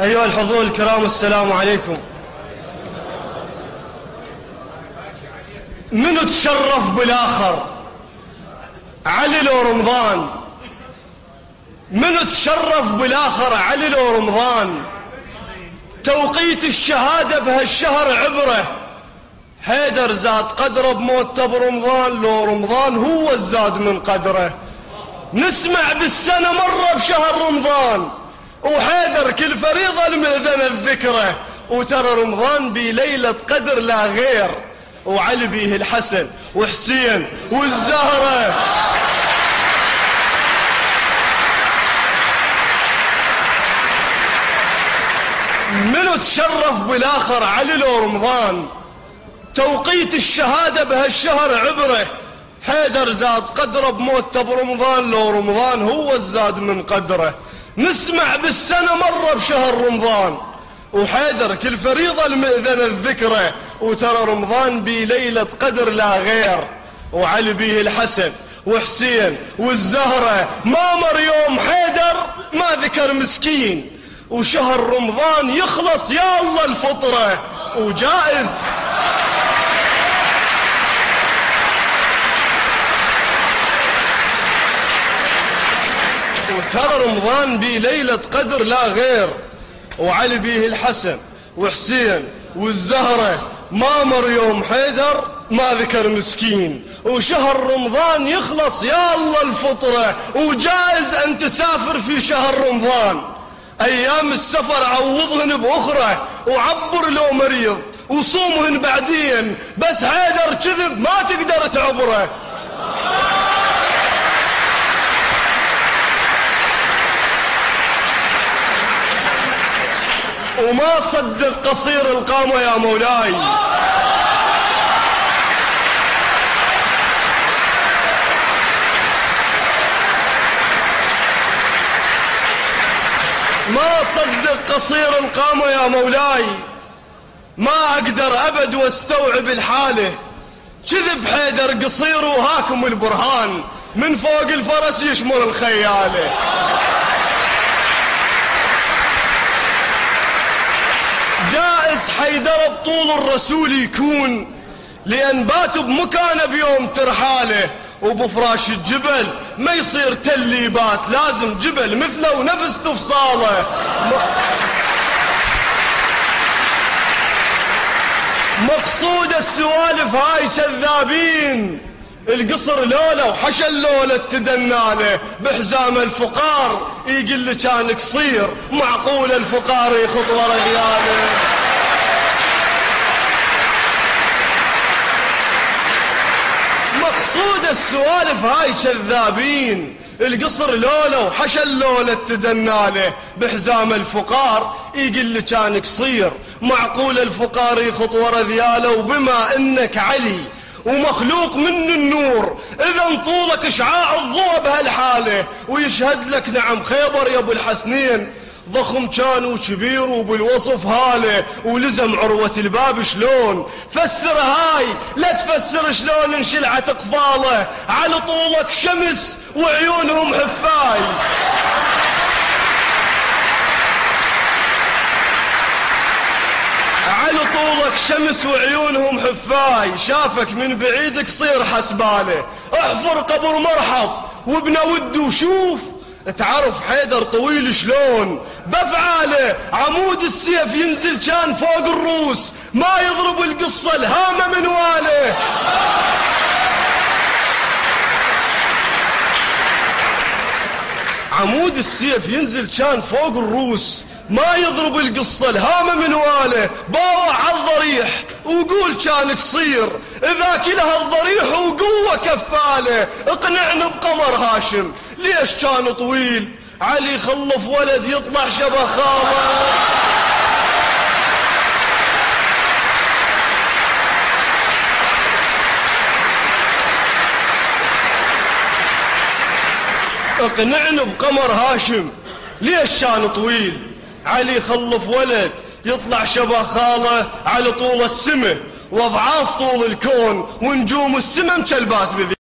أيها الحضور الكرام، السلام عليكم. منو تشرف بالآخر؟ علي لو رمضان؟ منو تشرف بالآخر؟ علي لو رمضان؟ توقيت الشهادة بهالشهر عبره، حيدر زاد قدره بموته برمضان، لو رمضان هو الزاد من قدره. نسمع بالسنة مرة بشهر رمضان، وحيدر كل فريضة المئذنة الذكرى، وترى رمضان بليلة قدر لا غير، وعلي بيه الحسن وحسين والزهرة. منو تشرف بالآخر؟ علي لو رمضان؟ توقيت الشهادة بهالشهر عبره، حيدر زاد قدره بموته برمضان، لو رمضان هو الزاد من قدره. نسمع بالسنة مرة بشهر رمضان، وحيدر كل فريضة المئذنة الذكرى، وترى رمضان بليلة قدر لا غير، وعلي بيه الحسن وحسين والزهرة. ما مر يوم حيدر ما ذكر مسكين، وشهر رمضان يخلص يا الله الفطرة، وجائز وترى رمضان بليلة قدر لا غير، وعلي بيه الحسن وحسين والزهرة. ما مر يوم حيدر ما ذكر مسكين، وشهر رمضان يخلص يا الله الفطرة، وجائز أن تسافر في شهر رمضان. أيام السفر عوضهن بأخرى، وعبر لو مريض، وصومهن بعدين، بس حيدر كذب ما تقدر تعبره. وما صدق قصير القامة يا مولاي، ما صدق قصير القامة يا مولاي، ما أقدر أبد واستوعب الحالة. كذب حيدر قصير وهاكم البرهان، من فوق الفرس يشمر الخيالة. جائز حيدر بطول الرسول يكون، لأن بات بمكانه بيوم ترحاله، وبفراش الجبل ما يصير تلي بات، لازم جبل مثله ونفس تفصاله. مقصود السوالف هاي كذابين، القصر لولا وحشى اللولة تدناله، بحزام الفقار يقل كان قصير، معقول الفقار يخط ورا غياله. مقصود السوالف هاي كذابين، القصر لولا وحشى اللولة تدناله، بحزام الفقار يقل كان قصير، معقول الفقار يخط ورا ذياله. وبما انك علي ومخلوق من النور، إذا طولك إشعاع الضوء بهالحالة، ويشهد لك نعم خيبر يا أبو الحسنين، ضخم كان وكبير وبالوصف هاله، ولزم عروة الباب شلون فسر هاي، لا تفسر شلون انشلعت اقفاله، على طولك شمس وعيونهم حفاي. على طولك شمس وعيونهم حفاي، شافك من بعيد قصير حسباله، احفر قبر مرحب وابنه ود وشوف، تعرف حيدر طويل شلون بفعاله. عمود السيف ينزل كان فوق الروس، ما يضرب القصة الهامة من واله. عمود السيف ينزل كان فوق الروس، ما يضرب القصة الهامة من واله. باوع عالضريح وقول كان قصير، إذا كلها الضريح وقوة كفاله. اقنعنا بقمر هاشم ليش كان طويل، علي خلف ولد يطلع شبه خاله. اقنعنا بقمر هاشم ليش كان طويل، علي خلف ولد يطلع شبه خاله. على طول السمه واضعاف طول الكون، ونجوم السمه مكلبات بذي.